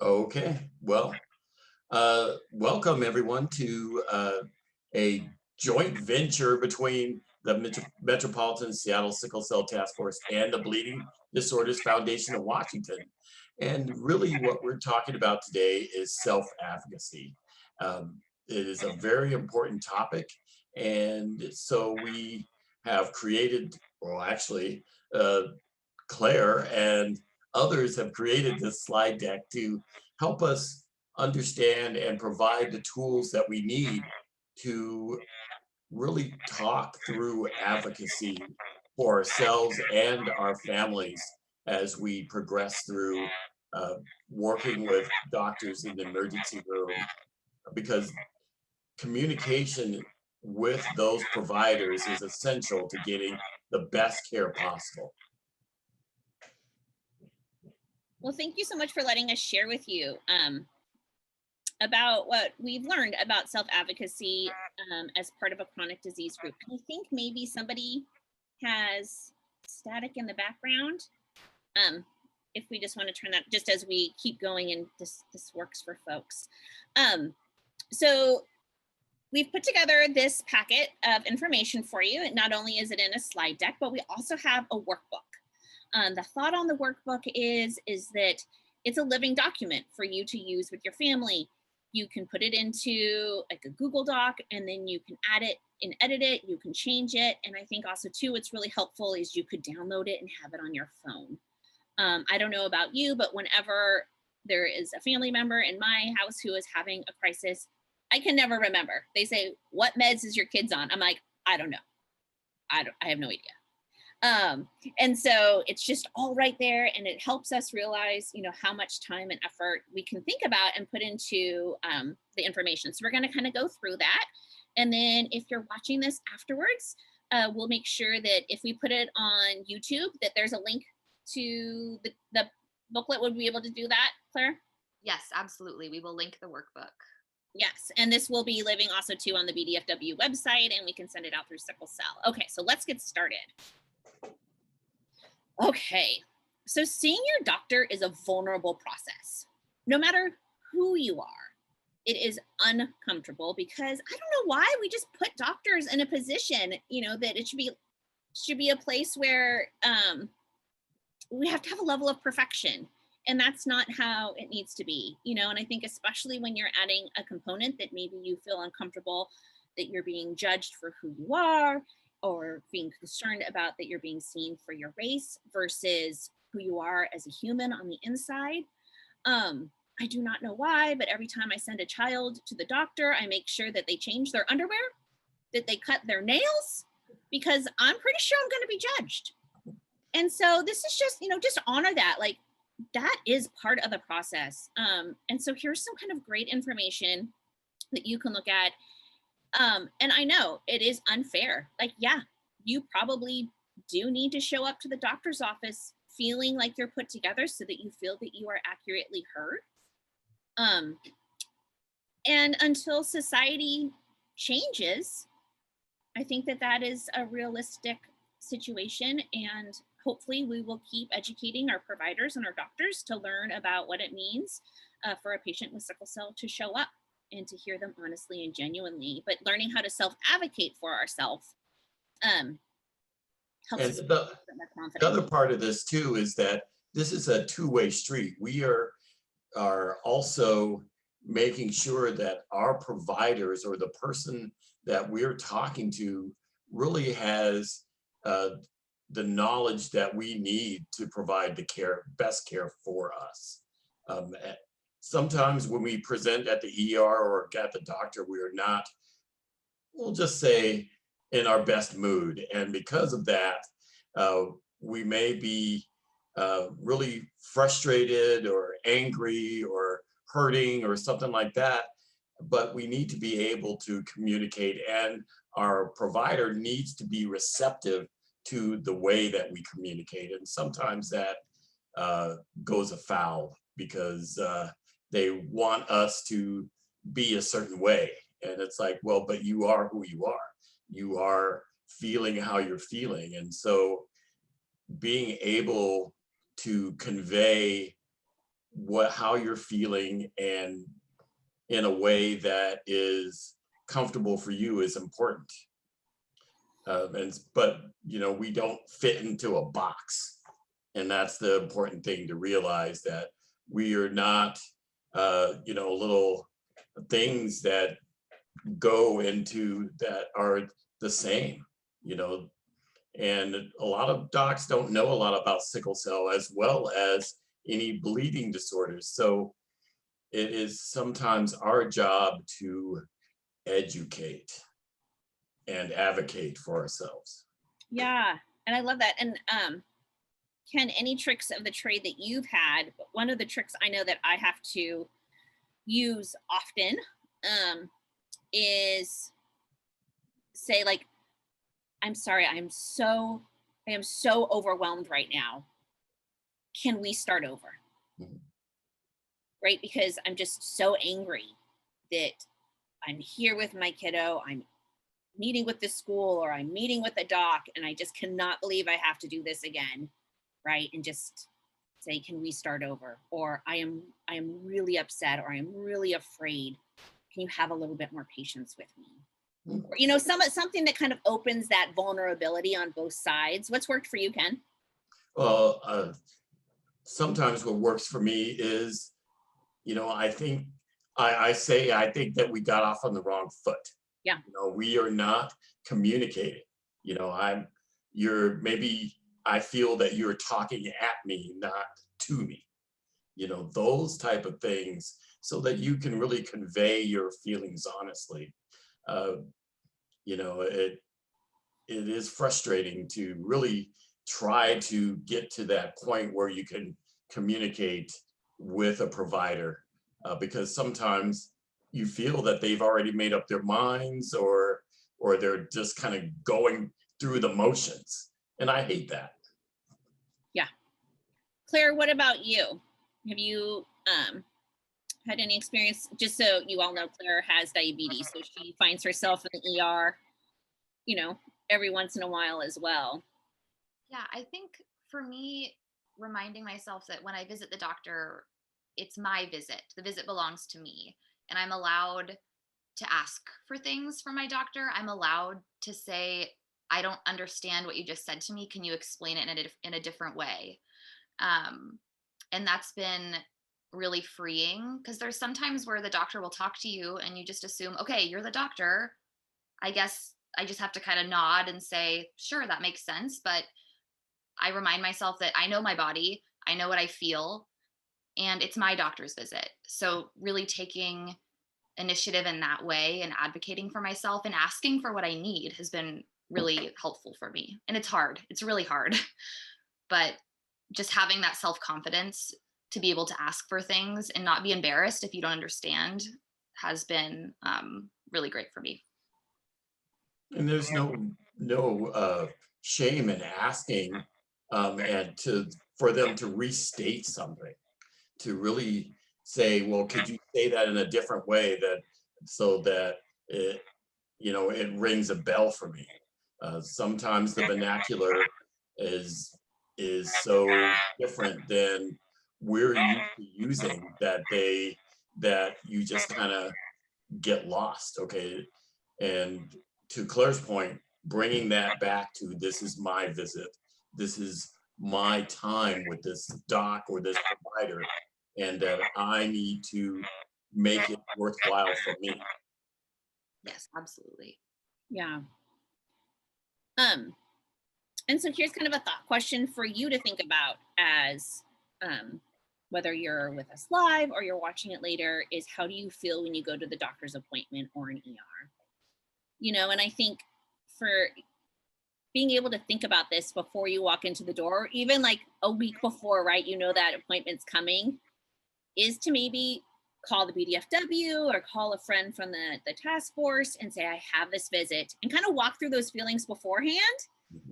Okay, well, welcome everyone to a joint venture between the Metropolitan Seattle Sickle Cell Task Force and the Bleeding Disorders Foundation of Washington. And really, what we're talking about today is self advocacy. It is a very important topic. And so we have created, well, actually, uh, Claire and others have created this slide deck to help us understand and provide the tools that we need to really talk through advocacy for ourselves and our families as we progress through uh, working with doctors in the emergency room, because communication with those providers is essential to getting the best care possible. Well, thank you so much for letting us share with you about what we've learned about self-advocacy as part of a chronic disease group. I think maybe somebody has static in the background. If we just want to turn that, just as we keep going, and this works for folks. So we've put together this packet of information for you. And not only is it in a slide deck, but we also have a workbook. The thought on the workbook is that it's a living document for you to use with your family. You can put it into like a Google Doc, and then you can add it and edit it. You can change it. And I think also too, what's really helpful is you could download it and have it on your phone. I don't know about you, but whenever there is a family member in my house who is having a crisis, I can never remember. They say, "What meds is your kids on?" I'm like, I don't know. I have no idea. And so it's just all right there, and it helps us realize, how much time and effort we can think about and put into the information. So we're going to kind of go through that. And then if you're watching this afterwards, we'll make sure that if we put it on YouTube, that there's a link to the booklet. Would we be able to do that, Claire? Yes, absolutely. We will link the workbook. Yes, and this will be living also too on the BDFW website, and we can send it out through Sickle Cell. Okay, so let's get started. Okay, so seeing your doctor is a vulnerable process. No matter who you are, it is uncomfortable, because I don't know why we just put doctors in a position, that it should be a place where we have to have a level of perfection. And that's not how it needs to be, and I think especially when you're adding a component that maybe you feel uncomfortable that you're being judged for who you are, or being concerned about that you're being seen for your race versus who you are as a human on the inside. I do not know why, but every time I send a child to the doctor, I make sure that they change their underwear, that they cut their nails, because I'm pretty sure I'm going to be judged. And so this is just, just honor that. Like, that is part of the process. And so here's some kind of great information that you can look at. And I know it is unfair. Like, yeah, you probably do need to show up to the doctor's office feeling like you're put together so that you feel that you are accurately heard. And until society changes, I think that is a realistic situation. And hopefully we will keep educating our providers and our doctors to learn about what it means for a patient with sickle cell to show up and to hear them honestly and genuinely. But learning how to self-advocate for ourselves helps us And get more the confident. other part of this too is that this is a two-way street. We are also making sure that our providers, or the person that we're talking to, really has the knowledge that we need to provide the best care for us. Sometimes when we present at the ER or at the doctor, we are not, we'll just say, in our best mood. And because of that, we may be really frustrated or angry or hurting or something like that. But we need to be able to communicate, and our provider needs to be receptive to the way that we communicate. And sometimes that goes afoul because they want us to be a certain way. And it's like, well, but you are who you are. You are feeling how you're feeling. And so being able to convey how you're feeling, and in a way that is comfortable for you is important. But we don't fit into a box, and that's the important thing to realize, that we are not little things that go into that are the same, you know. And a lot of docs don't know a lot about sickle cell as well as any bleeding disorders. So it is sometimes our job to educate and advocate for ourselves. Yeah, and I love that. And Ken, any tricks of the trade that you've had? One of the tricks I know that I have to use often is say, like, I'm sorry, I am so overwhelmed right now. Can we start over? Mhm. Right? Because I'm just so angry that I'm here with my kiddo, I'm meeting with the school, or I'm meeting with a doc, and I just cannot believe I have to do this again. Right? And just say, can we start over? Or I am really upset, or I'm really afraid. Can you have a little bit more patience with me? Or, something that kind of opens that vulnerability on both sides. What's worked for you, Ken? Well, sometimes what works for me is, I think I think that we got off on the wrong foot. Yeah. We are not communicating. Maybe I feel that you're talking at me, not to me. Those type of things, so that you can really convey your feelings honestly. It is frustrating to really try to get to that point where you can communicate with a provider, because sometimes you feel that they've already made up their minds, or they're just kind of going through the motions, and I hate that. Yeah. Claire, what about you? Have you had any experience? Just so you all know, Claire has diabetes, so she finds herself in the ER, every once in a while as well. Yeah, I think for me, reminding myself that when I visit the doctor, it's my visit. The visit belongs to me, and I'm allowed to ask for things from my doctor. I'm allowed to say, I don't understand what you just said to me. Can you explain it in a different way? And that's been really freeing, because there's sometimes where the doctor will talk to you and you just assume, okay, you're the doctor. I guess I just have to kind of nod and say, sure, that makes sense. But I remind myself that I know my body, I know what I feel, and it's my doctor's visit. So really taking initiative in that way and advocating for myself and asking for what I need has been really helpful for me. And it's hard. It's really hard. But just having that self-confidence to be able to ask for things and not be embarrassed if you don't understand has been really great for me. And there's no shame in asking, and for them to restate something, to really say, well, could you say that in a different way, so that it rings a bell for me. Sometimes the vernacular is so different than we're used to using, that you just kind of get lost. Okay. And to Claire's point, bringing that back to, this is my visit, this is my time with this doc or this provider, and that I need to make it worthwhile for me. Yes, absolutely. Yeah. And so here's kind of a thought question for you to think about, as whether you're with us live or you're watching it later, is how do you feel when you go to the doctor's appointment or an ER? And I think for being able to think about this before you walk into the door, even like a week before, right? That appointment's coming, is to maybe call the BDFW or call a friend from the task force and say, I have this visit, and kind of walk through those feelings beforehand.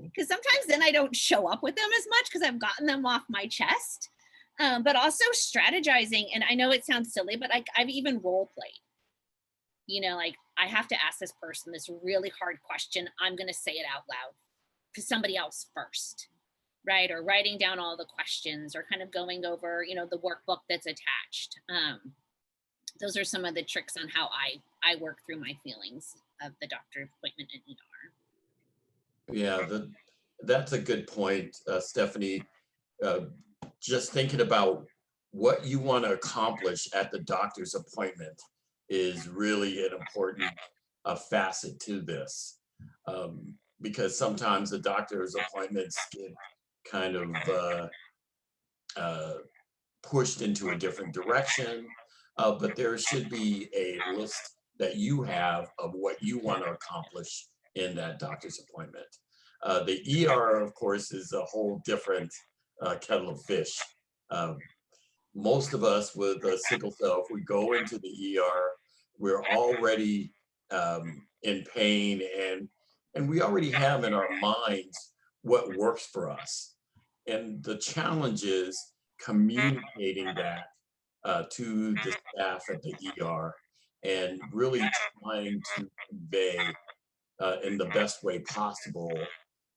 Because sometimes then I don't show up with them as much because I've gotten them off my chest. But also strategizing, and I know it sounds silly, but I've even role played. Like, I have to ask this person this really hard question. I'm going to say it out loud to somebody else first, right? Or writing down all the questions, or kind of going over, the workbook that's attached. Those are some of the tricks on how I work through my feelings of the doctor appointment in ER. Yeah, that's a good point, Stephanie. Uh, just thinking about what you want to accomplish at the doctor's appointment is really an important facet to this. Because sometimes the doctor's appointments get kind of pushed into a different direction, but there should be a list that you have of what you want to accomplish in that doctor's appointment. The ER, of course, is a whole different kettle of fish. Most of us with sickle cell, if we go into the ER, we're already in pain, and we already have in our minds what works for us. And the challenge is communicating that to the staff at the ER, and really trying to convey in the best way possible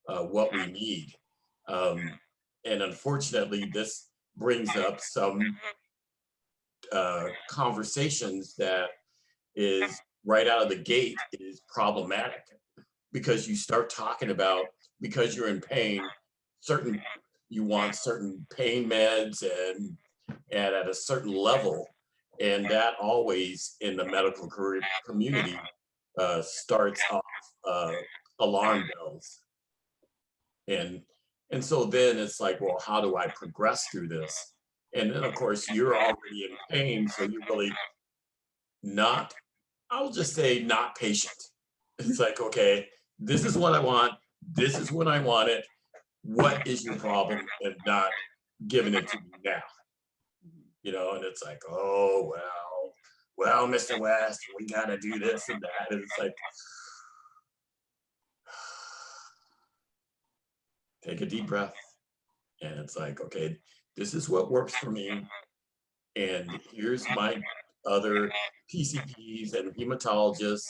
what we need. And unfortunately, this brings up some conversations that is right out of the gate is problematic, because you start talking about, because you're in pain, you want certain pain meds and at a certain level, and that always in the medical community starts off alarm bells. And so then it's like, well, how do I progress through this? And then of course you're already in pain, so you're really not, I'll just say, not patient. It's like, okay, this is what I want, this is when I want it, what is your problem, and not giving it to me now. And it's like, oh, well, Mr. West, we gotta do this and that. And it's like, take a deep breath. And it's like, okay, this is what works for me. And here's my other PCPs and hematologists,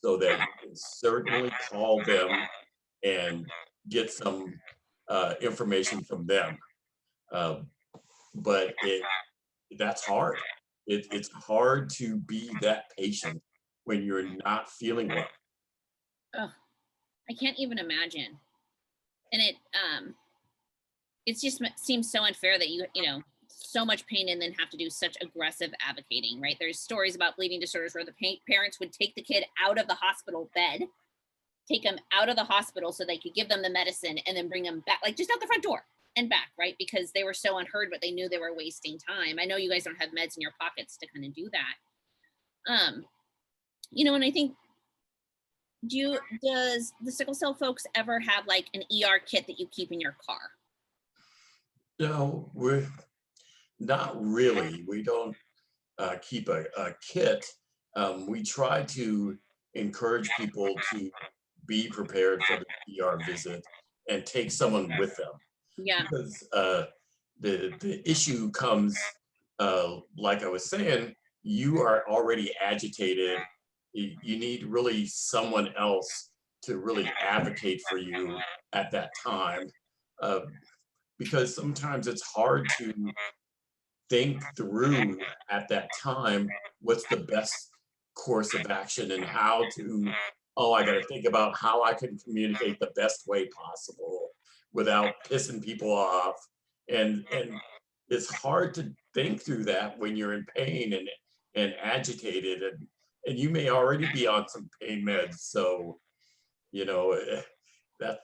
so that you can certainly call them and get some information from them. But that's hard. It's hard to be that patient when you're not feeling well. Oh, I can't even imagine. And it just seems so unfair that so much pain and then have to do such aggressive advocating, right? There's stories about bleeding disorders where the parents would take the kid out of the hospital bed, take them out of the hospital so they could give them the medicine, and then bring them back, like just out the front door and back, right? Because they were so unheard, but they knew they were wasting time. I know you guys don't have meds in your pockets to kind of do that. And I think, does the sickle cell folks ever have like an ER kit that you keep in your car? No, we're not really. We don't keep a kit. We try to encourage people to be prepared for the ER visit and take someone with them. Yeah. Because the issue comes, like I was saying, you are already agitated. You need really someone else to really advocate for you at that time, because sometimes it's hard to think through at that time what's the best course of action, and how to, I got to think about how I can communicate the best way possible without pissing people off. And it's hard to think through that when you're in pain and agitated, and you may already be on some pain meds. So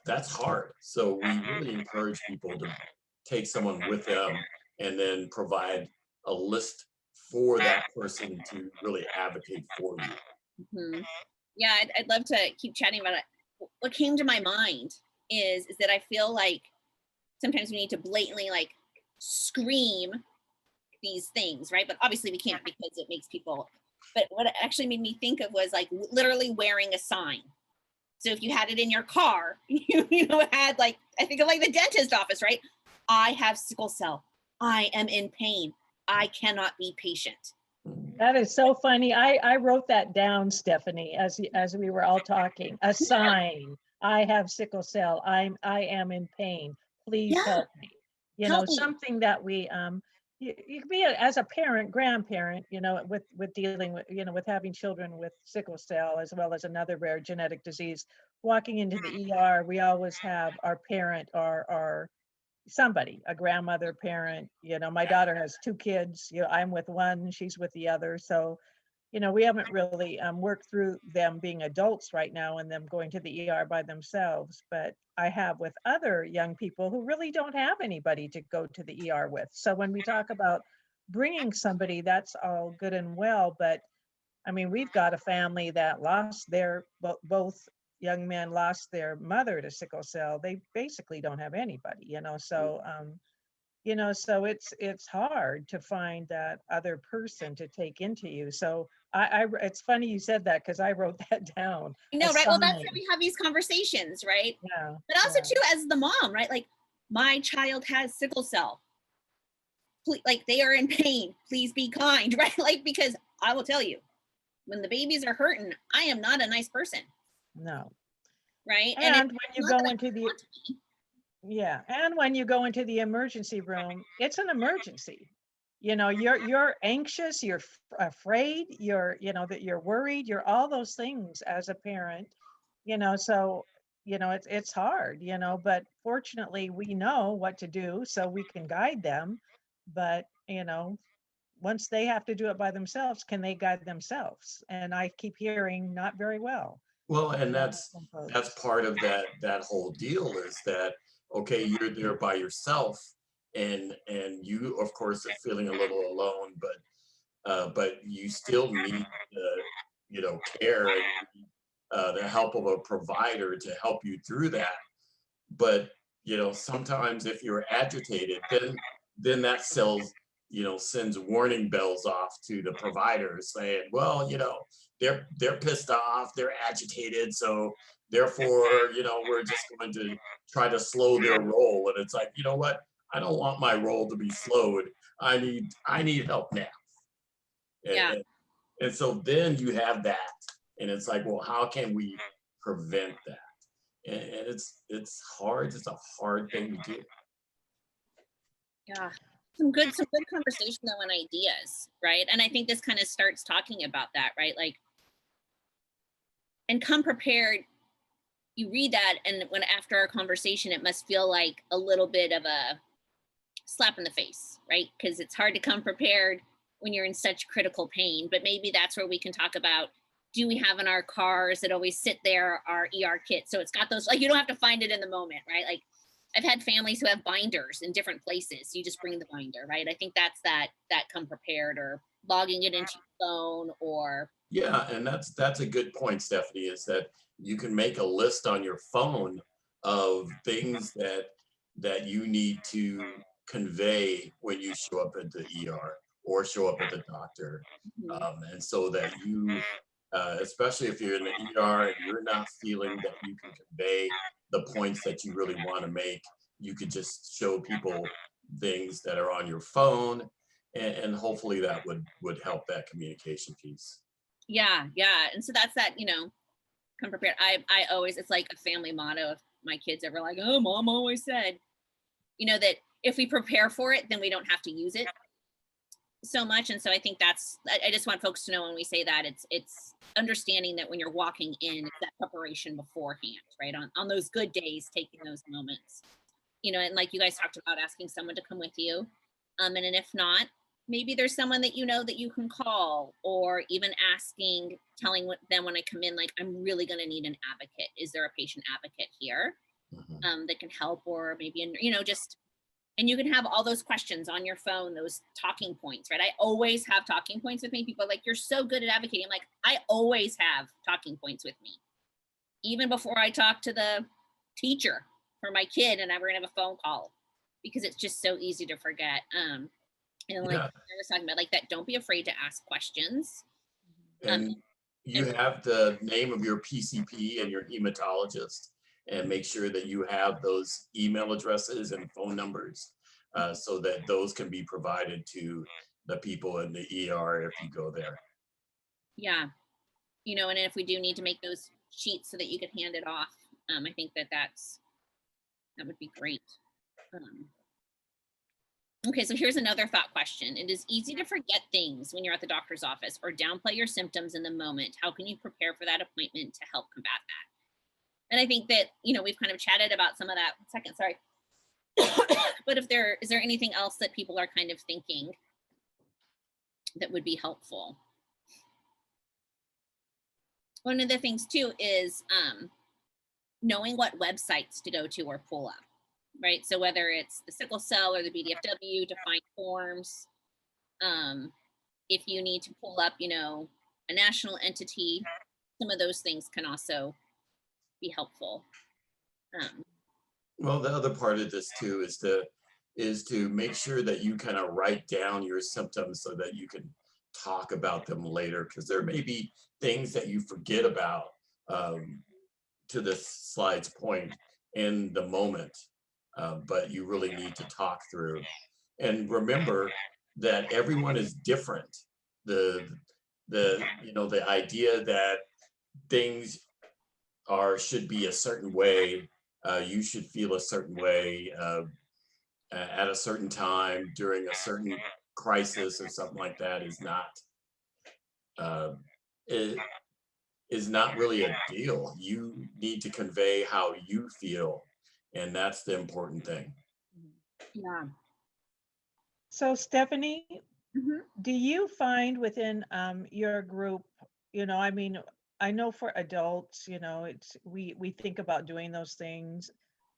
that's hard. So we really encourage people to take someone with them, and then provide a list for that person to really advocate for you. Mm-hmm. Yeah, I'd love to keep chatting about it. What came to my mind is that I feel like sometimes we need to blatantly like scream these things, right? But obviously we can't, because it makes people. But what it actually made me think of was like literally wearing a sign. So if you had it in your car, had like, I think of like the dentist office, right? I have sickle cell. I am in pain. I cannot be patient. That is so funny. I wrote that down, Stephanie, as we were all talking. A sign. I have sickle cell. I am in pain. please Yeah, help me. help me. Something that we, you can be as a parent, grandparent, with dealing with, with having children with sickle cell as well as another rare genetic disease. Walking into the ER, we always have our parent or somebody, a grandmother, parent. My daughter has 2 kids. I'm with one, she's with the other. So, we haven't really worked through them being adults right now and them going to the ER by themselves. But I have with other young people who really don't have anybody to go to the ER with. So when we talk about bringing somebody, that's all good and well. But I mean, we've got a family that lost both young men lost their mother to sickle cell. They basically don't have anybody, so so it's hard to find that other person to take into you. So it's funny you said that, because I wrote that down. No, A right? Well, that's sign. how we have these conversations, right? Yeah. But also Yeah. too, as the mom, right? Like, my child has sickle cell. Like, they are in pain. Please be kind, right? Like, because I will tell you, when the babies are hurting, I am not a nice person, No. right? And And it's when you not that go I into the want to be. Yeah, and when you go into the emergency room, it's an emergency. You're anxious, you're afraid, that you're worried, you're all those things as a parent. So it's hard, but fortunately we know what to do so we can guide them. But once they have to do it by themselves, can they guide themselves? And I keep hearing not very well. Well, and From that's folks. part of that whole deal is that, okay, you're there by yourself, and you of course are feeling a little alone, but you still need care and the help of a provider to help you through that. But sometimes if you're agitated, then that sends warning bells off to the providers saying, well, they're pissed off, they're agitated, so therefore, we're just going to try to slow their roll. And it's like, you know what, I don't want my roll to be slowed. I need help now. and, Yeah. and and so then you have that, and it's like, well, how can we prevent that? And it's hard. It's a hard thing to do. Yeah. Some good conversation though, and ideas, right? And I think this kind of starts talking about that, right? Like, and come prepared. You read that, and when after our conversation, it must feel like a little bit of a slap in the face, right? Because it's hard to come prepared when you're in such critical pain. But maybe that's where we can talk about, do we have in our cars that always sit there our ER kit? So it's got those, like, you don't have to find it in the moment, right? Like, I've had families who have binders in different places. You just bring the binder, right? I think that's that come prepared, or logging it into your phone, or Yeah, and that's a good point, Stephanie, is that you can make a list on your phone of things that you need to convey when you show up at the ER or show up at the doctor. Mhm. And so that you, especially if you're in the ER and you're not feeling that you can convey the points that you really want to make, you could just show people things that are on your phone, and hopefully that would help that communication piece. yeah. And so that's that, come prepared. I always, it's like a family motto. If my kids ever like, oh, mom always said, that if we prepare for it, then we don't have to use it so much. And so I think I just want folks to know, when we say that, it's understanding that when you're walking in, it's that preparation beforehand, right? On those good days, taking those moments, and like you guys talked about, asking someone to come with you. And if not, maybe there's someone that that you can call, or even telling them when I come in, like, I'm really going to need an advocate. Is there a patient advocate here Mhm. that can help? Or maybe, just, and you can have all those questions on your phone, those talking points, right? I always have talking points with me. People are like, you're so good at advocating. I'm like, I always have talking points with me, even before I talk to the teacher for my kid and we're gonna have a phone call, because it's just so easy to forget. And like Yeah, I was talking about, like, that, don't be afraid to ask questions. Um, and you and have the name of your PCP and your hematologist, and make sure that you have those email addresses and phone numbers, so that those can be provided to the people in the ER if you go there. yeah, and if we do need to make those sheets so that you could hand it off, I think that would be great. Okay, so here's another thought question. It is easy to forget things when you're at the doctor's office or downplay your symptoms in the moment. How can you prepare for that appointment to help combat that? And I think that, we've kind of chatted about some of that. Second, sorry. But is there anything else that people are kind of thinking that would be helpful? One of the things too is knowing what websites to go to or pull up, right? So whether it's the Sickle Cell or the BDFW to find forms, if you need to pull up, a national entity, some of those things can also be helpful. Well, the other part of this too is to make sure that you kind of write down your symptoms so that you can talk about them later, because there may be things that you forget about, to this slide's point, in the moment, but you really need to talk through. And remember that everyone is different. The idea that things should be a certain way, you should feel a certain way at a certain time during a certain crisis or something like that is not really a deal. You need to convey how you feel, and that's the important thing. Yeah. So Stephanie, Mhm. do you find within your group, I know for adults, we think about doing those things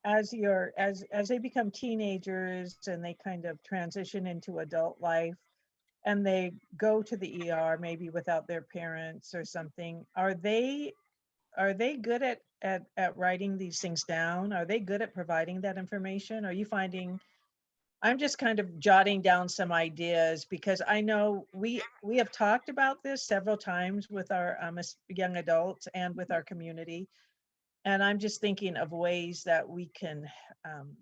as they become teenagers and they kind of transition into adult life and they go to the ER maybe without their parents or something. Are they good at writing these things down? Are they good at providing that information? Are you finding? I'm just kind of jotting down some ideas because I know we have talked about this several times with our young adults and with our community. And I'm just thinking of ways that we can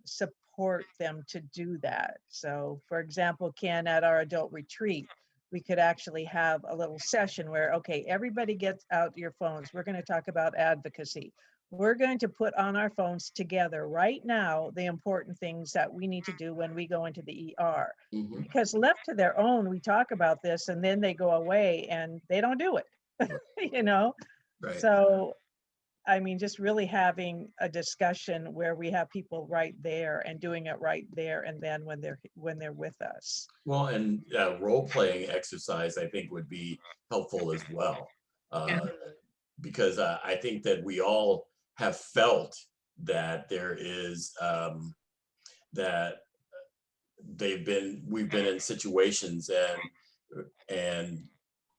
support them to do that. So for example, at our adult retreat, we could actually have a little session where, okay, everybody gets out your phones. We're going to talk about advocacy. We're going to put on our phones together right now the important things that we need to do when we go into the ER. Mhm. Because left to their own, we talk about this and then they go away and they don't do it, Right. So, just really having a discussion where we have people right there and doing it right there and then when they're with us. Well, and role-playing exercise, I think, would be helpful as well. Because I think that we all have felt that there is that we've been in situations and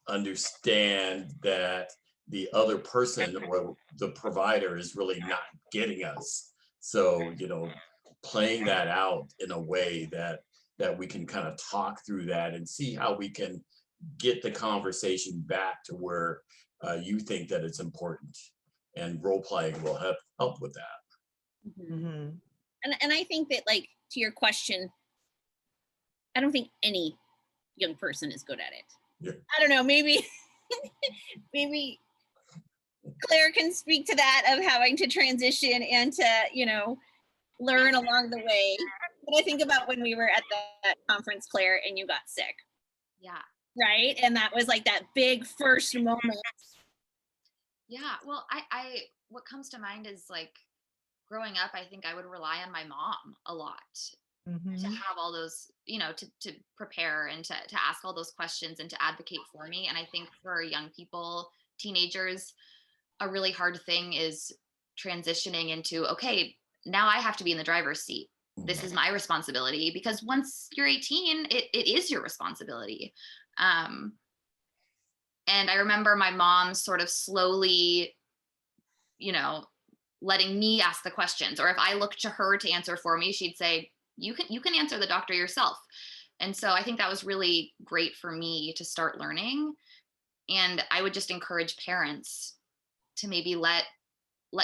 understand that the other person or the provider is really not getting us. So, playing that out in a way that we can kind of talk through that and see how we can get the conversation back to where you think that it's important, and role playing will help with that. Mhm. And I think that, like, to your question, I don't think any young person is good at it. Yeah. I don't know, maybe maybe Claire can speak to that, of having to transition and to, learn along the way. But I think about when we were at that conference, Claire, and you got sick, Yeah. right? And that was like that big first moment. Yeah. Well, I what comes to mind is like growing up, I think I would rely on my mom a lot to have all those, to prepare and to ask all those questions and to advocate for me. And I think for young people, teenagers, a really hard thing is transitioning into, okay, now I have to be in the driver's seat. This is my responsibility, because once you're 18, it is your responsibility. And I remember my mom sort of slowly, letting me ask the questions, or if I looked to her to answer for me, she'd say, you can answer the doctor yourself. And so I think that was really great for me to start learning. And I would just encourage parents to maybe let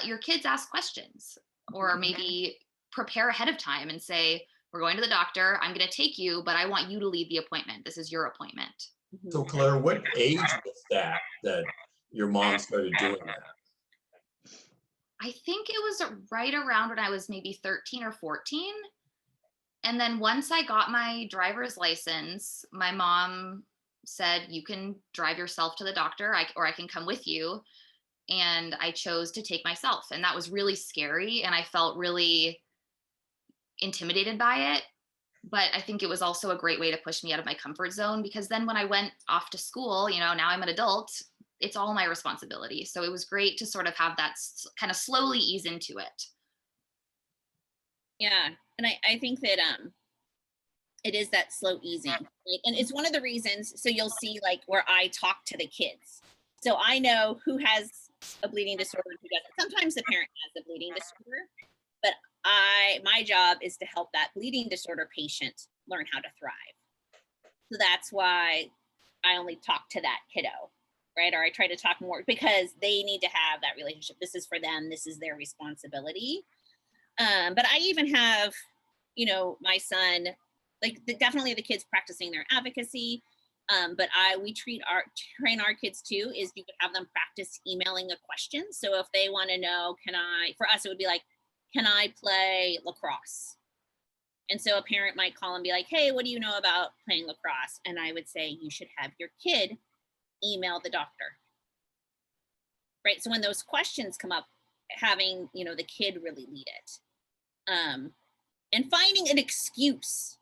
your kids ask questions, or maybe prepare ahead of time and say, we're going to the doctor, I'm going to take you, but I want you to lead the appointment. This is your appointment. So Claire, what age was that your mom started doing that? I think it was right around when I was maybe 13 or 14. And then once I got my driver's license, my mom said, you can drive yourself to the doctor, or I can come with you. And I chose to take myself. And that was really scary. And I felt really intimidated by it. But I think it was also a great way to push me out of my comfort zone, because then when I went off to school, you know, now I'm an adult, it's all my responsibility. So it was great to sort of have that kind of slowly ease into it. Yeah. And I think that it is that slow easing. Right? And it's one of the reasons, so you'll see like where I talk to the kids. So I know who has a bleeding disorder and who doesn't. Sometimes the parent has a bleeding disorder, but my job is to help that bleeding disorder patient learn how to thrive. So that's why I only talk to that kiddo, right? Or I try to talk more, because they need to have that relationship. This is for them. This is their responsibility. But I even have, you know, my son, like definitely the kids practicing their advocacy. But we train our kids too, is you could have them practice emailing a question. So if they want to know, for us, it would be like, can I play lacrosse? And so a parent might call and be like, hey, what do you know about playing lacrosse? And I would say, you should have your kid email the doctor. Right. So when those questions come up, having, you know, the kid really lead it. And finding an excuse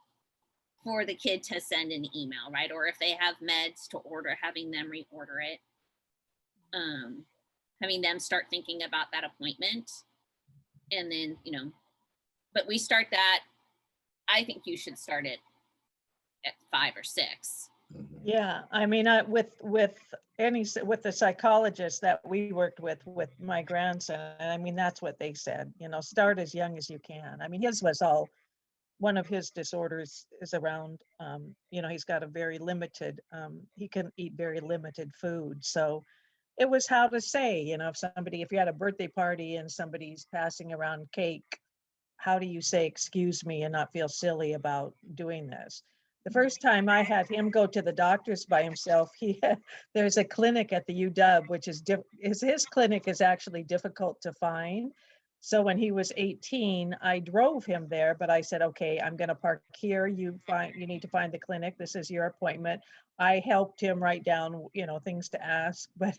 for the kid to send an email, right? Or if they have meds to order, having them reorder it. Having them start thinking about that appointment. And then, you know, but we start that, I think you should start it at 5 or 6. Yeah, I mean, with the psychologist that we worked with my grandson, I mean, that's what they said, you know, start as young as you can. I mean, his was all, one of his disorders is around, you know, he's got a very limited, he can eat very limited food. So it was how to say, you know, if you had a birthday party and somebody's passing around cake, how do you say, excuse me, and not feel silly about doing this? The first time I had him go to the doctors by himself, there's a clinic at the UW, which is his clinic is actually difficult to find. So when he was 18, I drove him there, but I said, okay, I'm going to park here. You need to find the clinic. This is your appointment. I helped him write down, you know, things to ask, but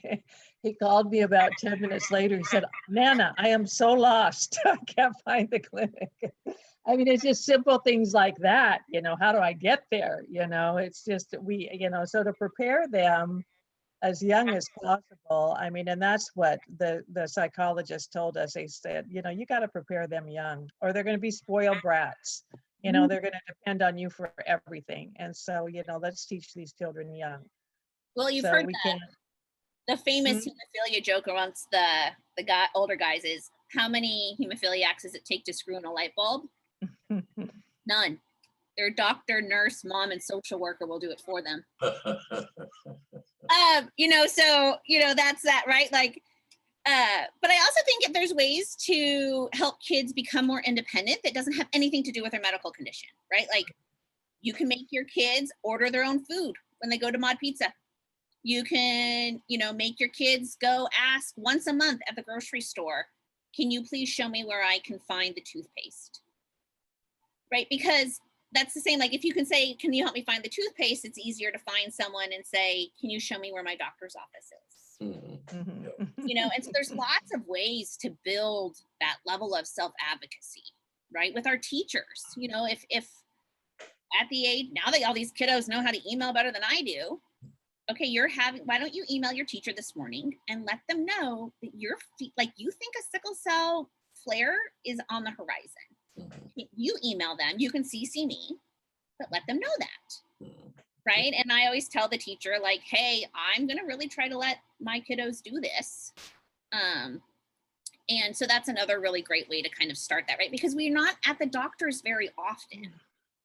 he called me about 10 minutes later. He said, Nana, I am so lost. I can't find the clinic. I mean, it's just simple things like that. You know, how do I get there? You know, it's just, you know, so to prepare them as young as possible. I mean, and that's what the psychologist told us. They said, you know, you got to prepare them young, or they're going to be spoiled brats. You know, they're going to depend on you for everything. And so, you know, let's teach these children young. Well, you've So heard we the famous hemophilia joke amongst the older guys is, how many hemophiliacs does it take to screw in a light bulb? None. Their doctor, nurse, mom, and social worker will do it for them. You know, so, you know, that's that, right? Like, but I also think if there's ways to help kids become more independent that doesn't have anything to do with their medical condition, right? Like, you can make your kids order their own food when they go to Mod Pizza. You can, you know, make your kids go ask once a month at the grocery store, can you please show me where I can find the toothpaste? Right? Because that's the same, like if you can say, can you help me find the toothpaste? It's easier to find someone and say, can you show me where my doctor's office is? You know, and so there's lots of ways to build that level of self-advocacy, right? With our teachers, you know, if at the age, now that all these kiddos know how to email better than I do, okay, why don't you email your teacher this morning and let them know that like you think a sickle cell flare is on the horizon. You email them, you can CC me, but let them know that, right? And I always tell the teacher, like, hey, I'm gonna really try to let my kiddos do this. And so that's another really great way to kind of start that, right? Because we're not at the doctors very often.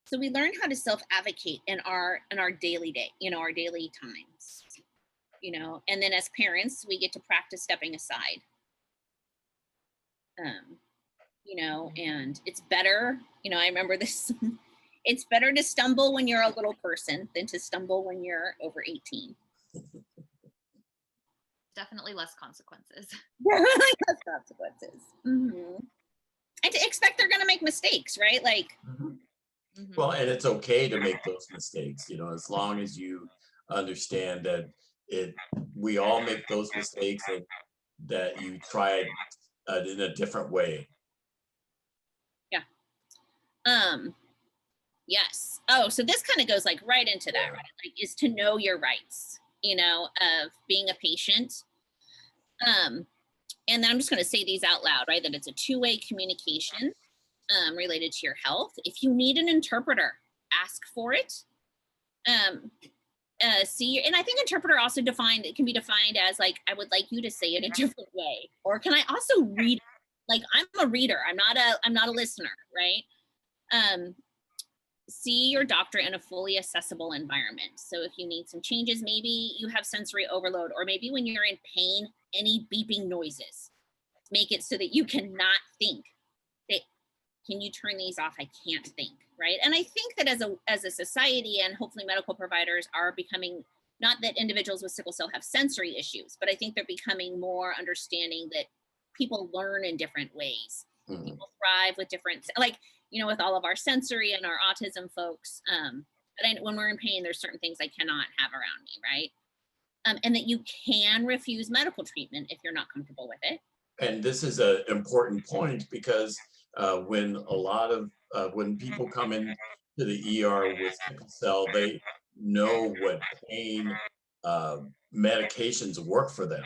So we learn how to self-advocate in our daily day, you know, our daily times, you know, and then as parents, we get to practice stepping aside. You know, and it's better, you know, I remember this, it's better to stumble when you're a little person than to stumble when you're over 18. Definitely less consequences. Less consequences. And to expect they're going to make mistakes, right? Like, Mhm. Well, and it's okay to make those mistakes, you know, as long as you understand that we all make those mistakes and that you try it in a different way. Yeah. Yes. Oh, so this kind of goes like right into that, Yeah. right? Like, is to know your rights, of being a patient. Um, and then I'm just going to say these out loud, right? That it's a two-way communication related to your health. If you need an interpreter, ask for it. Um, and I think interpreter also defined, it can be defined as like, I would like you to say it a different way, or can I also read? Like, I'm a reader. I'm not a listener, right? Um, see your doctor in a fully accessible environment. So if you need some changes, maybe you have sensory overload, or maybe when you're in pain, any beeping noises, make it so that you cannot think. Can you turn these off? I can't think, right? And I think that as a society, and hopefully medical providers are becoming, not that individuals with sickle cell have sensory issues, but I think they're becoming more understanding that people learn in different ways. Mhm. People thrive with different, like, with all of our sensory and our autism folks. But when we're in pain, there's certain things I cannot have around me, right? And that you can refuse medical treatment if you're not comfortable with it. And this is an important point because when when people come in to the ER with sickle cell, they know what pain uh, medications work for them.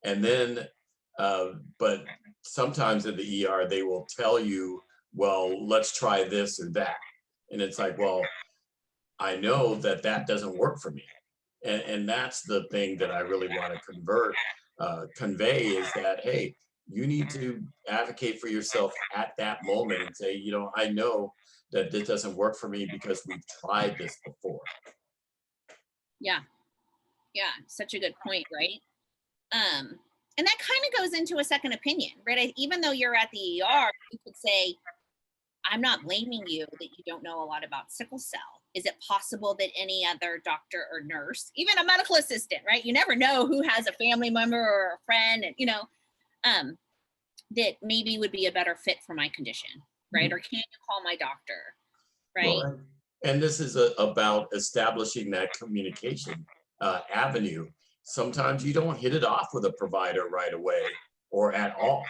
And then, but sometimes in the ER, they will tell you, well, let's try this or that. And it's like, well, I know that that doesn't work for me. And that's the thing that I really want to convey is that, hey, you need to advocate for yourself at that moment and say, you know, I know that this doesn't work for me because we've tried this before. Yeah. Yeah. Such a good point, right? And that kind of goes into a second opinion, right? Even though you're at the ER, you could say, I'm not blaming you that you don't know a lot about sickle cell. Is it possible that any other doctor or nurse, even a medical assistant, right? You never know who has a family member or a friend, and that maybe would be a better fit for my condition, right? Or can you call my doctor, right? Well, and this is about establishing that communication avenue. Sometimes you don't hit it off with a provider right away or at all,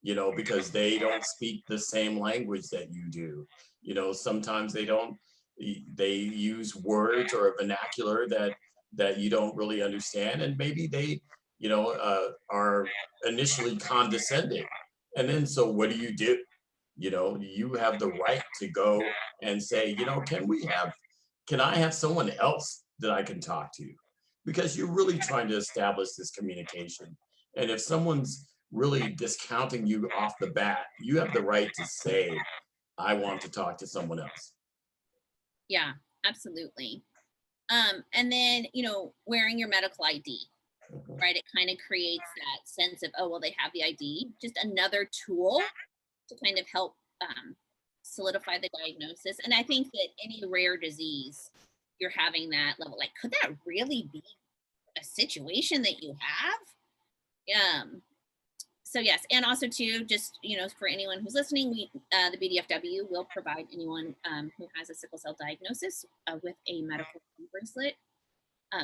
you know, because they don't speak the same language that you do. You know, sometimes they use words or a vernacular that you don't really understand, and maybe they, are initially condescending. And then, so what do? You know, you have the right to go and say, you know, can I have someone else that I can talk to? Because you're really trying to establish this communication. And if someone's really discounting you off the bat, you have the right to say, I want to talk to someone else. Yeah, absolutely. And then, wearing your medical ID, Mhm. right? It kind of creates that sense of, oh, well, they have the ID, just another tool to kind of help solidify the diagnosis. And I think that any rare disease, you're having that level, like, could that really be a situation that you have? So yes, and also too, just for anyone who's listening, the BDFW will provide anyone who has a sickle cell diagnosis with a medical bracelet.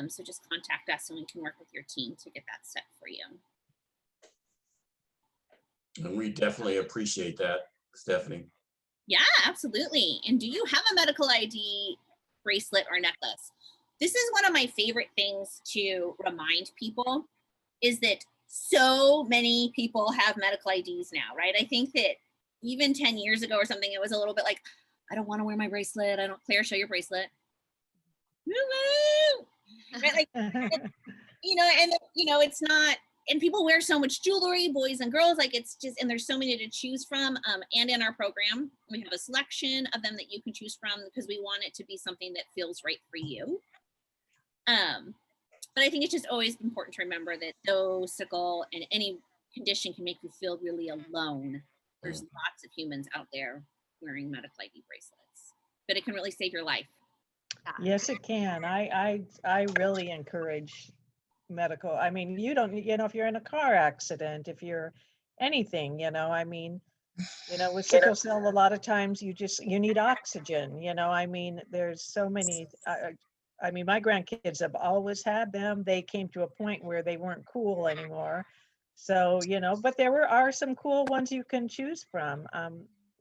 So just contact us and we can work with your team to get that set for you. And we definitely appreciate that, Stephanie. Yeah, absolutely. And do you have a medical ID bracelet or necklace? This is one of my favorite things to remind people, is that so many people have medical IDs now, right? I think that even 10 years ago or something, it was a little bit like, I don't want to wear my bracelet. I don't, Claire, show your bracelet. Right? Like, and it's not, and people wear so much jewelry, boys and girls, like it's just, and there's so many to choose from. And in our program, we have a selection of them that you can choose from because we want it to be something that feels right for you. But I think it's just always important to remember that though sickle and any condition can make you feel really alone, there's lots of humans out there wearing medical ID bracelets, but it can really save your life. Yes, it can. I really encourage medical. I mean, you don't, if you're in a car accident, if you're anything, I mean, You know, with sickle cell, a lot of times you need oxygen, you know, I mean, there's so many, I mean, my grandkids have always had them. They came to a point where they weren't cool anymore. So, you know, but are some cool ones you can choose from.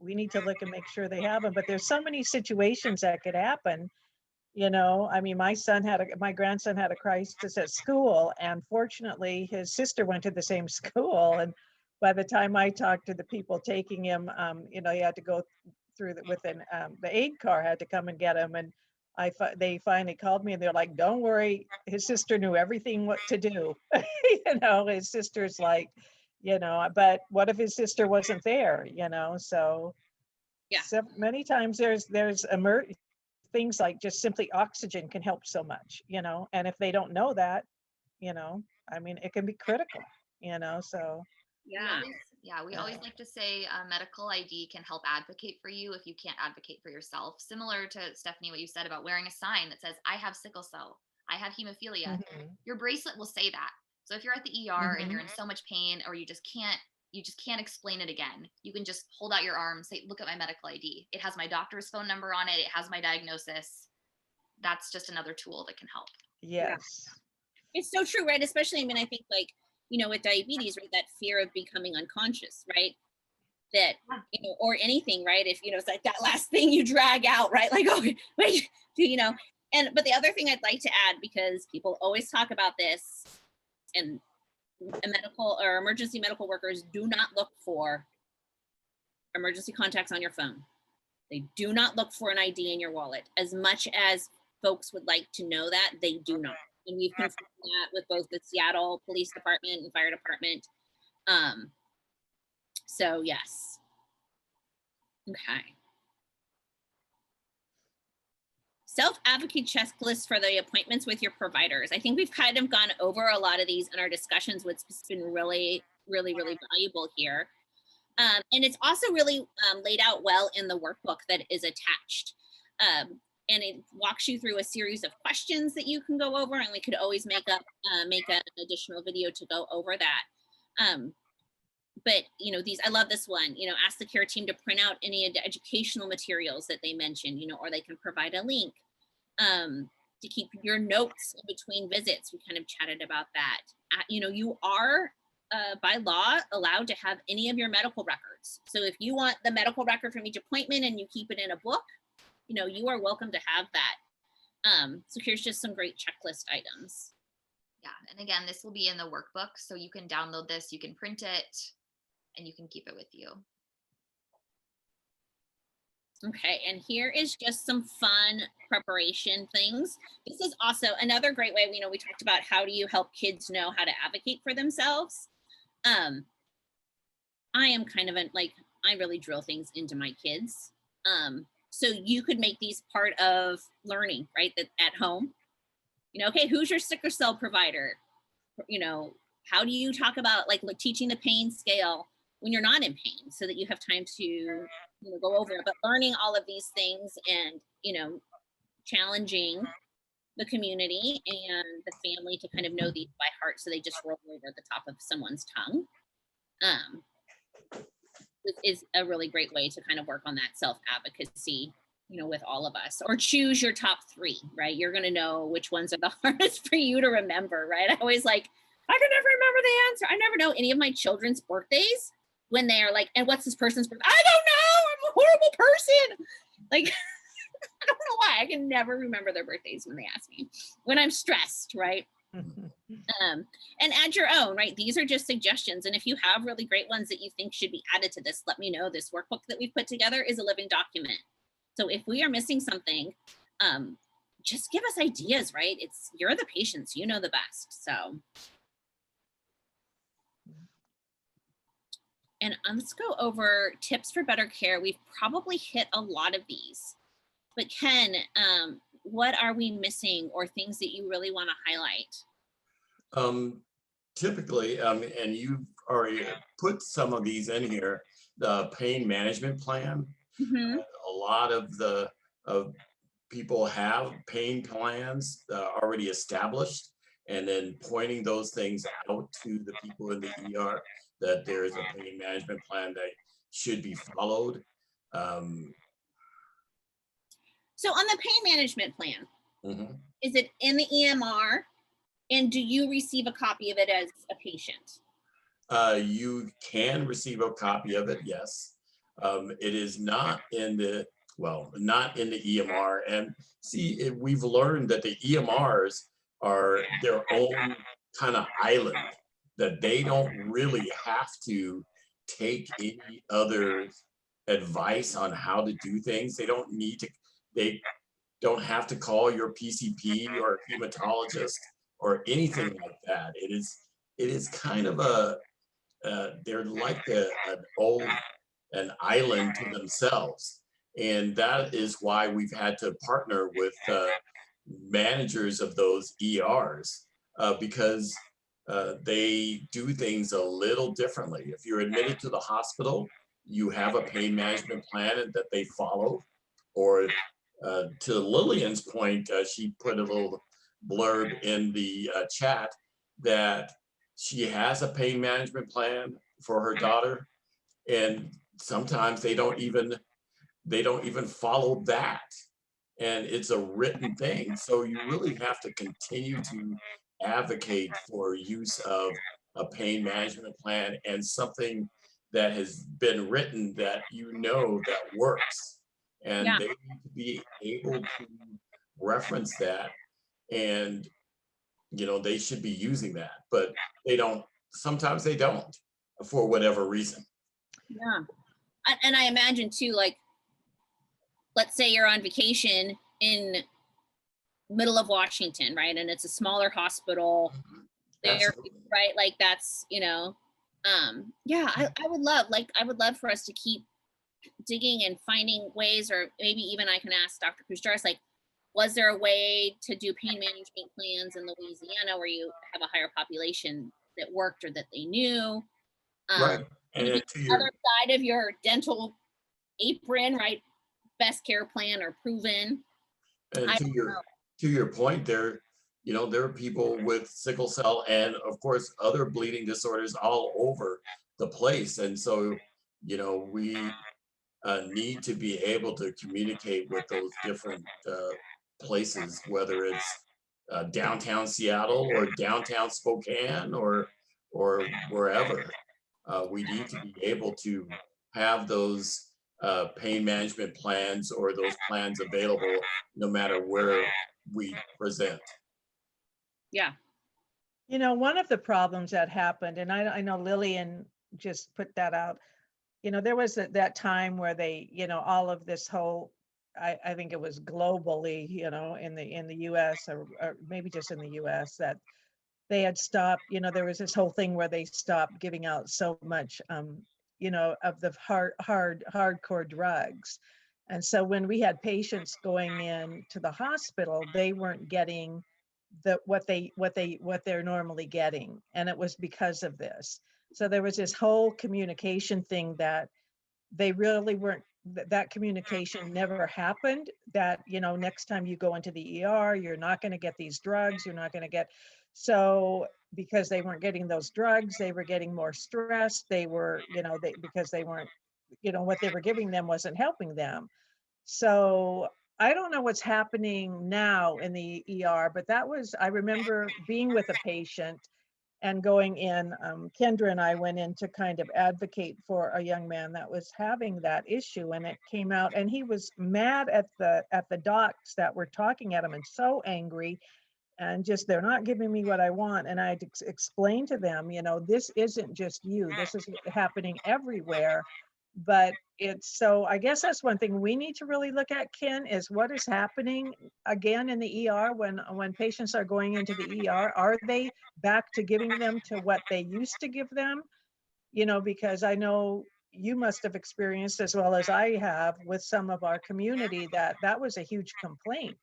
We need to look and make sure they have them, but there's so many situations that could happen. You know, I mean, my grandson had a crisis at school, and fortunately his sister went to the same school. And by the time I talked to the people taking him, you know, he had to go through the aid car had to come and get him. And they finally called me and they're like, don't worry, his sister knew everything what to do. You know, his sister's like, you know, but what if his sister wasn't there, you know? So Yeah. so many times there's things like just simply oxygen can help so much, you know, and if they don't know that, you know, I mean, it can be critical, you know, so. Yeah. We always like to say medical ID can help advocate for you if you can't advocate for yourself. Similar to Stephanie, what you said about wearing a sign that says, I have sickle cell, I have hemophilia. Mhm, Your bracelet will say that. So if you're at the ER and you're in so much pain, or you just can't explain it again, you can just hold out your arm, say, look at my medical ID. It has my doctor's phone number on it. It has my diagnosis. That's just another tool that can help. yes. It's so true, right? Especially, I mean, I think like, you know, with diabetes, right, that fear of becoming unconscious, right? That, you know, or anything, right? If, you know, it's like that last thing you drag out, right? Like, oh, wait, you know, but the other thing I'd like to add, because people always talk about this, and medical or emergency medical workers do not look for emergency contacts on your phone. They do not look for an ID in your wallet. As much as folks would like to know that, they do not. And we've confirmed that with both the Seattle Police Department and Fire Department. So yes. Okay. Self-advocate checklist for the appointments with your providers. I think we've kind of gone over a lot of these in our discussions, what's been really, really, really valuable here. And it's also really laid out well in the workbook that is attached. And it walks you through a series of questions that you can go over, and we could always make an additional video to go over that. But you know, I love this one, you know, ask the care team to print out any educational materials that they mention, you know, or they can provide a link to keep your notes in between visits. We kind of chatted about that. You know, you are by law allowed to have any of your medical records. So if you want the medical record from each appointment and you keep it in a book, you know, you are welcome to have that. So here's just some great checklist items. Yeah, and again, this will be in the workbook, so you can download this, you can print it, and you can keep it with you. Okay, and here is just some fun preparation things. This is also another great way. You know, we talked about how do you help kids know how to advocate for themselves. I am kind of I really drill things into my kids. So you could make these part of learning, right? That at home, you know, okay, who's your sickle cell provider? You know, how do you talk about like teaching the pain scale when you're not in pain, so that you have time to, you know, go over it. But learning all of these things and, you know, challenging the community and the family to kind of know these by heart, so they just roll over the top of someone's tongue. Is a really great way to kind of work on that self-advocacy, you know, with all of us. Or choose your top 3, right? You're going to know which ones are the hardest for you to remember, right? I always I can never remember the answer. I never know any of my children's birthdays when they are like, and what's this person's birthday? I don't know. I'm a horrible person. Like, I don't know why. I can never remember their birthdays when they ask me, when I'm stressed, right? And add your own, right? These are just suggestions. And if you have really great ones that you think should be added to this, let me know. This workbook that we've put together is a living document. So if we are missing something, just give us ideas, right? You're the patients, you know the best. So, and let's go over tips for better care. We've probably hit a lot of these, but Ken, what are we missing, or things that you really want to highlight? Typically, and you've already put some of these in here, the pain management plan. Mm-hmm. A lot of people have pain plans already established, and then pointing those things out to the people in the ER that there is a pain management plan should be followed. So on the pain management plan, Mhm. is it in the EMR? And do you receive a copy of it as a patient? You can receive a copy of it, yes. It is not in the, well, not in the EMR. And see, we've learned that the EMRs are their own kind of island, that they don't really have to take any other advice on how to do things. They don't need to, they don't have to call your PCP or hematologist or anything like that. It is kind of a, they're like an island to themselves, and that is why we've had to partner with managers of those ERs, because they do things a little differently. If you're admitted to the hospital, you have a pain management plan that they follow. Or to Lillian's point, she put a little blurb in the chat that she has a pain management plan for her daughter, and sometimes they don't even follow that, and it's a written thing. So you really have to continue to advocate for use of a pain management plan and something that has been written that you know that works, and Yeah. they need to be able to reference that, and they should be using that, but they don't. Sometimes they don't, for whatever reason. Yeah. And I imagine too, like, let's say you're on vacation in middle of Washington, right? And it's a smaller hospital there, Absolutely. right? Like that's, yeah, I would love for us to keep digging and finding ways, or maybe even I can ask Dr. Cruz, like, was there a way to do pain management plans in Louisiana where you have a higher population that worked or that they knew? Right. Maybe And the other side of your dental apron, right? Best care plan or proven. to your point, there are people with sickle cell and of course other bleeding disorders all over the place, and so we need to be able to communicate with those different places, whether it's downtown Seattle or downtown Spokane or wherever. We need to be able to have those pain management plans or those plans available no matter where we present. Yeah. One of the problems that happened, and I know Lillian just put that out, there was that time where they, all of this whole, I think it was globally, in the US or maybe just in the US, that they had stopped, there was this whole thing where they stopped giving out so much, of the hardcore drugs. And so when we had patients going in to the hospital, they weren't getting what they're normally getting. And it was because of this. So there was this whole communication thing that they really weren't, that communication never happened, that next time you go into the ER, you're not going to get these drugs, you're not going to get. So because they weren't getting those drugs, they were getting more stressed. They were, because they weren't, what they were giving them wasn't helping them. So I don't know what's happening now in the ER, but I remember being with a patient and going in. Kendra and I went in to kind of advocate for a young man that was having that issue, and it came out, and he was mad at the docs that were talking at him, and so angry, and just, they're not giving me what I want. And I had to explain to them, this isn't just you, this is happening everywhere. But so I guess that's one thing we need to really look at, Ken, is what is happening again in the ER when patients are going into the ER. Are they back to giving them to what they used to give them? Because I know you must have experienced, as well as I have with some of our community, that was a huge complaint.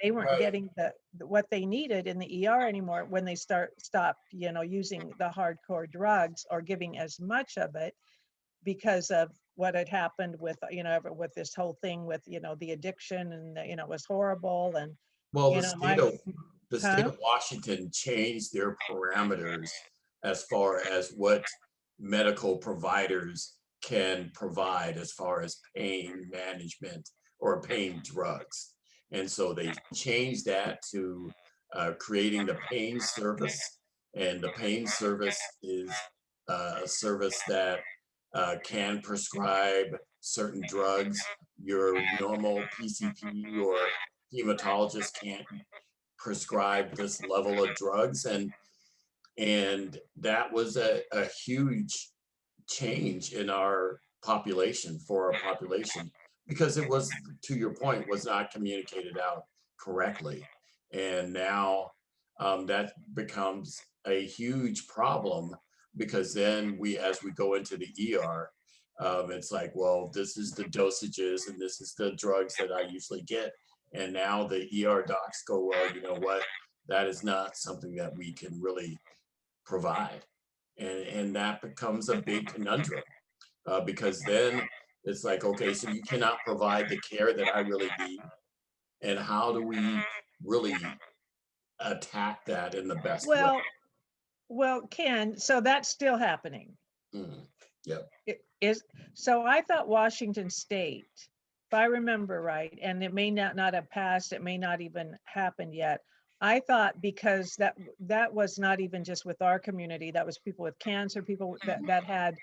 They weren't Right. getting what they needed in the ER anymore when they stopped, using the hardcore drugs or giving as much of it, because of what had happened with, with this whole thing with, the addiction, and, it was horrible. And, Well, my, the state of Washington changed their parameters as far as what medical providers can provide as far as pain management or pain drugs. And so they changed that to creating the pain service. And the pain service is a service that can prescribe certain drugs. Your normal PCP or hematologist can't prescribe this level of drugs. And that was a huge change in our population, for our population, because it was, to your point, was not communicated out correctly. And now that becomes a huge problem, because then as we go into the ER, it's like, well, this is the dosages and this is the drugs that I usually get. And now the ER docs go, well, you know what, that is not something that we can really provide. And that becomes a big conundrum, because then it's like, okay, so you cannot provide the care that I really need. And how do we really attack that in the best way? Well, Ken, so that's still happening. Mhm. Yep. It is, so I thought Washington State, if I remember right, and it may not have passed, it may not even happened yet. I thought because that was not even just with our community, that was people with cancer, people that had,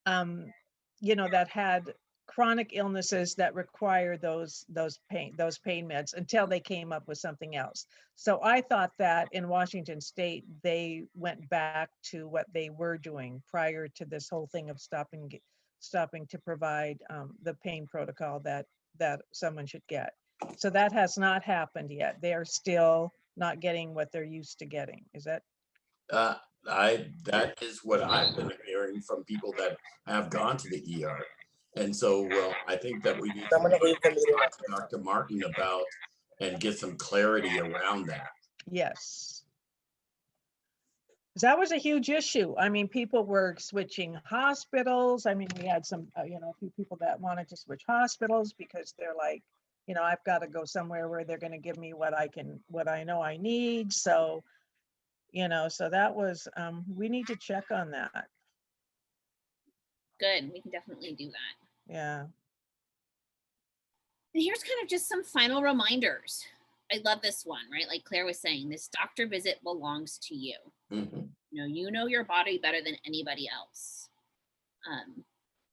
that had chronic illnesses that require those pain meds until they came up with something else. So I thought that in Washington State, they went back to what they were doing prior to this whole thing of stopping to provide the pain protocol that someone should get. So that has not happened yet. They are still not getting what they're used to getting. Is that? That is what I've been hearing from people that have gone to the ER. And so, well, I think that we need to talk to Dr. Martin about and get some clarity around that. Yes. That was a huge issue. I mean, people were switching hospitals. I mean, we had some, a few people that wanted to switch hospitals because they're like, I've got to go somewhere where they're going to give me what I know I need. So, so that was, we need to check on that. Good, we can definitely do that. Yeah. And here's kind of just some final reminders. I love this one, right? Like Claire was saying, this doctor visit belongs to you. Mm-hmm. You know your body better than anybody else.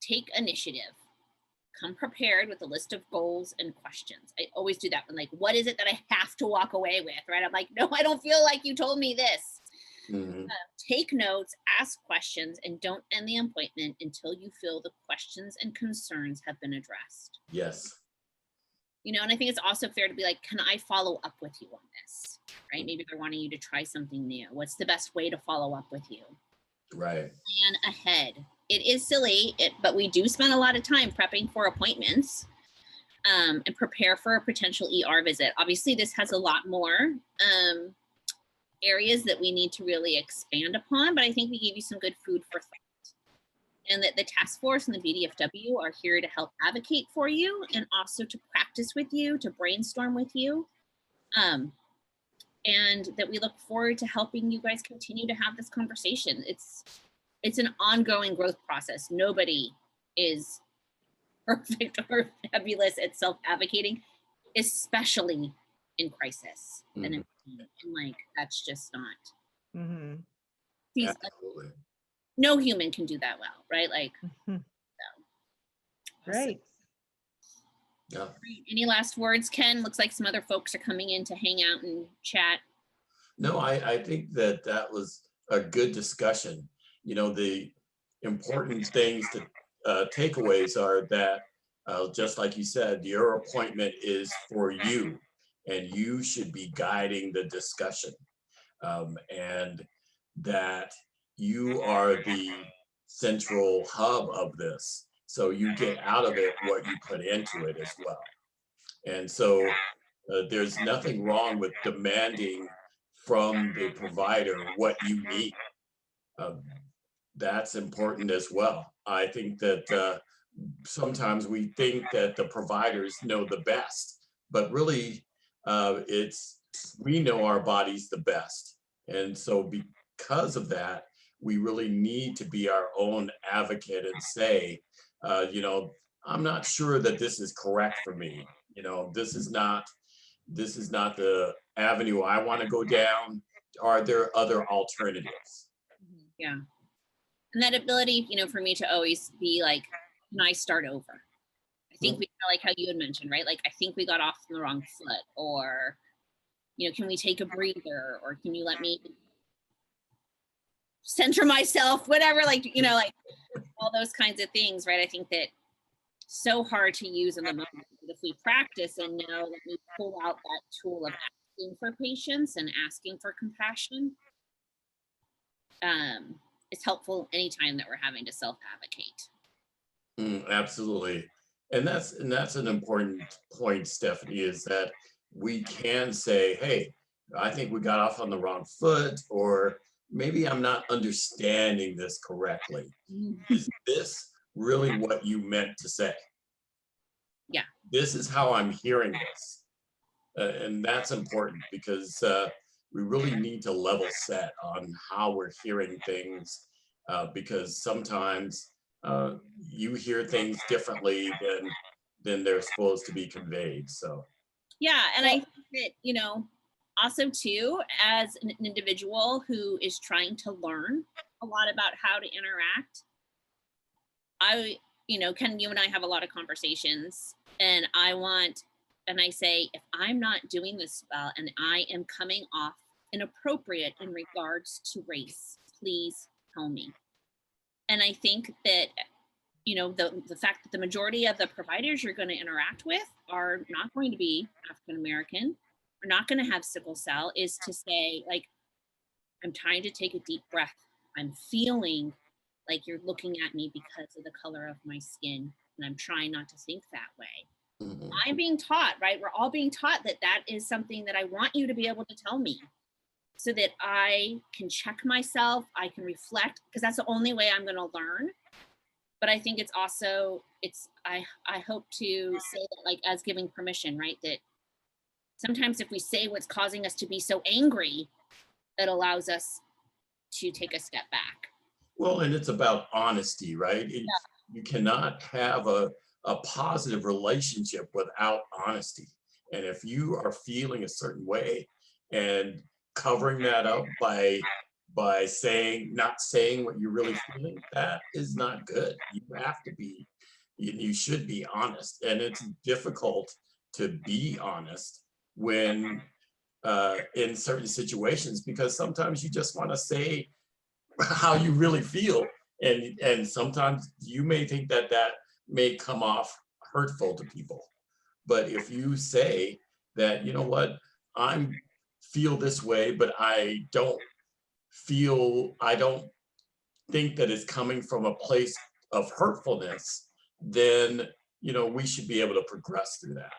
Take initiative. Come prepared with a list of goals and questions. I always do that when, like, what is it that I have to walk away with, right? I'm like, no, I don't feel like you told me this. Mm-hmm. Take notes, ask questions, and don't end the appointment until you feel the questions and concerns have been addressed. Yes. And I think it's also fair to be like, can I follow up with you on this? Right? Maybe they're wanting you to try something new. What's the best way to follow up with you? Right. Plan ahead. It is silly, but we do spend a lot of time prepping for appointments and prepare for a potential ER visit. Obviously, this has a lot more areas that we need to really expand upon, but I think we gave you some good food for thought. And that the task force and the BDFW are here to help advocate for you and also to practice with you, to brainstorm with you. And that we look forward to helping you guys continue to have this conversation. It's an ongoing growth process. Nobody is perfect or fabulous at self-advocating, especially in crisis. Mm-hmm. And like, that's just not. Mm-hmm. Absolutely. No human can do that well, right? Like, Mm-hmm. So. Great. Yeah. Any last words, Ken? Looks like some other folks are coming in to hang out and chat. No, I think that was a good discussion. The important things to takeaways are that, just like you said, your appointment is for you, and you should be guiding the discussion, and that you are the central hub of this. So you get out of it what you put into it as well. And so there's nothing wrong with demanding from the provider what you need. That's important as well. I think that sometimes we think that the providers know the best, but really we know our bodies the best. And so because of that, we really need to be our own advocate and say, you know, I'm not sure that this is correct for me. You know, this is not the avenue I want to go down. Are there other alternatives? Yeah. And that ability, for me to always be like, can I start over? I think we like how you had mentioned, right? Like, I think we got off on the wrong foot, or, can we take a breather, or can you let me center myself, whatever, like, like all those kinds of things, right? I think that so hard to use in the moment. But if we practice and know that we pull out that tool of asking for patience and asking for compassion, it's helpful anytime that we're having to self-advocate. Absolutely. And that's an important point, Stephanie, is that we can say, hey, I think we got off on the wrong foot, or maybe I'm not understanding this correctly. Is this really what you meant to say? Yeah. This is how I'm hearing this. And that's important because we really need to level set on how we're hearing things, because sometimes you hear things differently than they're supposed to be conveyed. So yeah, and I think that also too, as an individual who is trying to learn a lot about how to interact, Ken, you and I have a lot of conversations, and I say, if I'm not doing this well and I am coming off inappropriate in regards to race, please tell me. And I think that the fact that the majority of the providers you're going to interact with are not going to be African American, are not going to have sickle cell, is to say, like, I'm trying to take a deep breath. I'm feeling like you're looking at me because of the color of my skin, and I'm trying not to think that way. I'm being taught, right? We're all being taught that is something that I want you to be able to tell me, so that I can check myself, I can reflect, because that's the only way I'm going to learn. But I think it's also, I hope to say that, like, as giving permission, right? That sometimes if we say what's causing us to be so angry, it allows us to take a step back. well, and it's about honesty, right? You cannot have a positive relationship without honesty. And if you are feeling a certain way and covering that up by not saying what you're really feeling, that is not good. You have to be, you should be honest. And it's difficult to be honest when in certain situations, because sometimes you just want to say how you really feel, and sometimes you may think that may come off hurtful to people. But if you say that, you know what, I'm feel this way, but I don't think that it's coming from a place of hurtfulness, then we should be able to progress through that.